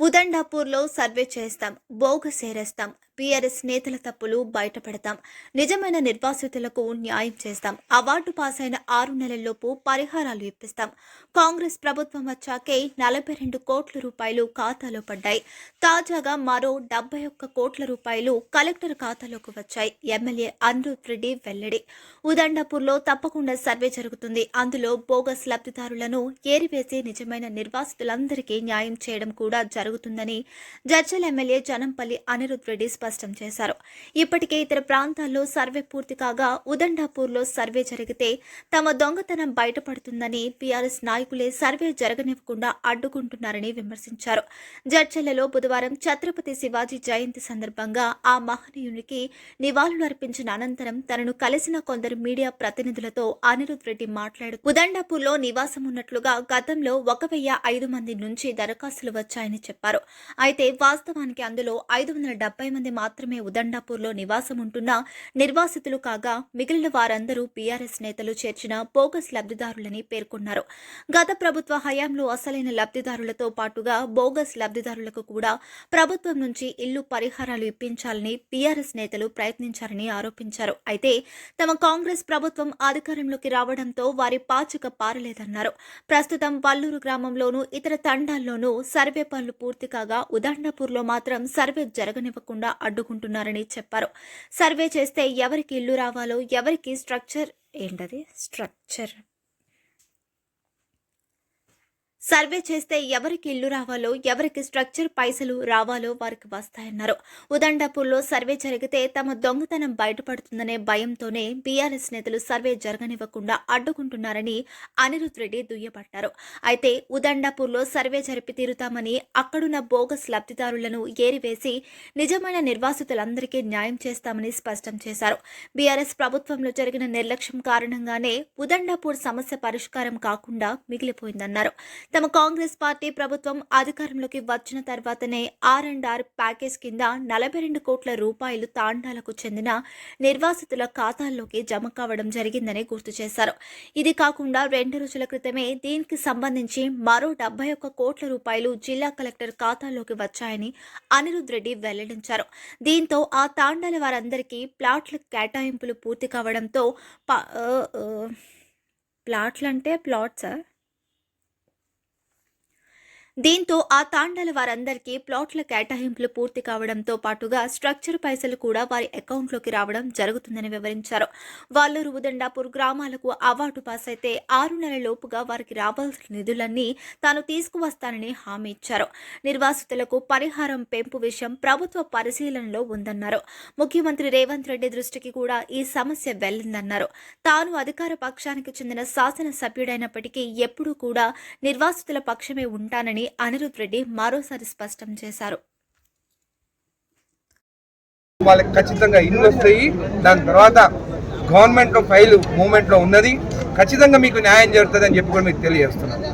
ఉదండాపూర్లో survey చేస్తాం, bogus ఏరేస్తాం, BRS నేతల తప్పులు బయటపెడతాం, నిజమైన నిర్వాసితులకు న్యాయం చేస్తాం, అవార్డు పాస్ అయిన 6 నెలల్లోపు పరిహారాలు ఇప్పిస్తాం. కాంగ్రెస్ ప్రభుత్వం వచ్చాకే 42 కోట్ల రూపాయలు ఖాతాలో పడ్డాయి. తాజాగా మరో 71 కోట్ల రూపాయలు కలెక్టర్ ఖాతాలోకి వచ్చాయి. ఎమ్మెల్యే అనిరుద్ రెడ్డి వెల్లడి. ఉదండాపూర్లో తప్పకుండా సర్వే జరుగుతుంది. అందులో బోగస్ లబ్ధిదారులను ఏరివేసి నిజమైన నిర్వాసితులందరికీ న్యాయం చేయడం కూడా జరుగుతుందని జడ్చల్ ఎమ్మెల్యే జనంపల్లి అనిరుద్ రెడ్డి స్పష్టం చేశారు. ఇప్పటికే ఇతర ప్రాంతాల్లో సర్వే పూర్తి కాగా ఉదండాపూర్లో సర్వే జరిగితే తమ దొంగతనం బయటపడుతుందని బీఆర్ఎస్ నాయకులే సర్వే జరగనివ్వకుండా అడ్డుకుంటున్నారని విమర్శించారు. జడ్చల్లలో బుధవారం ఛత్రపతి శివాజీ జయంతి సందర్భంగా ఆ మహనీయునికి నివాళులు అర్పించిన అనంతరం తనను కలిసిన కొందరు మీడియా ప్రతినిధులతో అనిరుద్ రెడ్డి మాట్లాడుతూ ఉదండాపూర్లో నివాసం ఉన్నట్లుగా గతంలో 1,500 మంది నుంచి దరఖాస్తులు వచ్చాయని చెప్పారు. అయితే వాస్తవానికి అందులో 570 మంది మాత్రమే ఉదండాపూర్లో నివాసం ఉంటున్న నిర్వాసితులు కాగా మిగిలిన వారందరూ బీఆర్ఎస్ నేతలు చేర్చిన బోగస్ లబ్ధిదారులని పేర్కొన్నారు. గత ప్రభుత్వ హయాంలో అసలైన లబ్ధిదారులతో పాటుగా బోగస్ లబ్ధిదారులకు కూడా ప్రభుత్వం నుంచి ఇల్లు పరిహారాలు ఇప్పించాలని బీఆర్ఎస్ నేతలు ప్రయత్నించారని ఆరోపించారు. అయితే తమ కాంగ్రెస్ ప్రభుత్వం అధికారంలోకి రావడంతో వారి పాచిక పారలేదన్నారు. ప్రస్తుతం వల్లూరు గ్రామంలోనూ ఇతర తండాల్లోనూ సర్వే పనులు పూర్తి కాగా ఉదండాపూర్లో మాత్రం సర్వే జరగనివ్వకుండా అడ్డుకుంటున్నారని చెప్పారు. సర్వే చేస్తే ఎవరికి ఇల్లు రావాలో ఎవరికి సర్వే చేస్తే ఎవరికి ఇల్లు రావాలో ఎవరికి స్ట్రక్చర్ పైసలు రావాలో వారికి వస్తాయన్నారు. ఉదండాపూర్లో సర్వే జరిగితే తమ దొంగతనం బయటపడుతుందనే భయంతోనే బీఆర్ఎస్ నేతలు సర్వే జరగనివ్వకుండా అడ్డుకుంటున్నారని అనిరుద్ రెడ్డి దుయ్యబట్టారు. అయితే ఉదండాపూర్లో సర్వే జరిపి తీరుతామని అక్కడున్న బోగస్ లబ్ధిదారులను ఏరివేసి నిజమైన నిర్వాసితులందరికీ న్యాయం చేస్తామని స్పష్టం చేశారు. బీఆర్ఎస్ ప్రభుత్వంలో జరిగిన నిర్లక్ష్యం కారణంగానే ఉదండాపూర్ సమస్య పరిష్కారం కాకుండా మిగిలిపోయిందన్నారు. తమ కాంగ్రెస్ పార్టీ ప్రభుత్వం అధికారంలోకి వచ్చిన తర్వాతనే R&R ప్యాకేజ్ కింద 42 కోట్ల రూపాయలు తాండాలకు చెందిన నిర్వాసితుల ఖాతాల్లోకి జమ కావడం జరిగిందని గుర్తు చేశారు. ఇది కాకుండా 2 రోజుల క్రితమే దీనికి సంబంధించి మరో 71 కోట్ల రూపాయలు జిల్లా కలెక్టర్ ఖాతాల్లోకి వచ్చాయని అనిరుద్ రెడ్డి వెల్లడించారు. దీంతో ఆ తాండాల వారందరికీ ప్లాట్ల కేటాయింపులు పూర్తి కావడంతో దీంతో ఆ తాండాల వారందరికీ ప్లాట్ల కేటాయింపులు పూర్తి కావడంతో పాటుగా స్ట్రక్చర్ పైసలు కూడా వారి అకౌంట్లోకి రావడం జరుగుతుందని వివరించారు. వల్లూరు ఉదండాపూర్ గ్రామాలకు అవార్డు పాస్ అయితే 6 నెలల లోపుగా వారికి రావాల్సిన నిధులన్నీ తాను తీసుకువస్తానని హామీ ఇచ్చారు. నిర్వాసితులకు పరిహారం పెంపు విషయం ప్రభుత్వ పరిశీలనలో ఉందన్నారు. ముఖ్యమంత్రి రేవంత్ రెడ్డి దృష్టికి కూడా ఈ సమస్య వెళ్లిందన్నారు. తాను అధికార పక్షానికి చెందిన శాసనసభ్యుడైనప్పటికీ ఎప్పుడూ కూడా నిర్వాసితుల పక్షమే ఉంటానని అనిరుద్ రెడ్డి మరోసారి స్పష్టం చేశారు. వాళ్ళకి ఖచ్చితంగా ఇల్లు వస్తాయి. దాని తర్వాత గవర్నమెంట్ ఫైల్ మూవ్మెంట్ లో ఉన్నది. ఖచ్చితంగా మీకు న్యాయం జరుగుతుంది అని చెప్పి కూడా మీకు తెలియజేస్తున్నాను.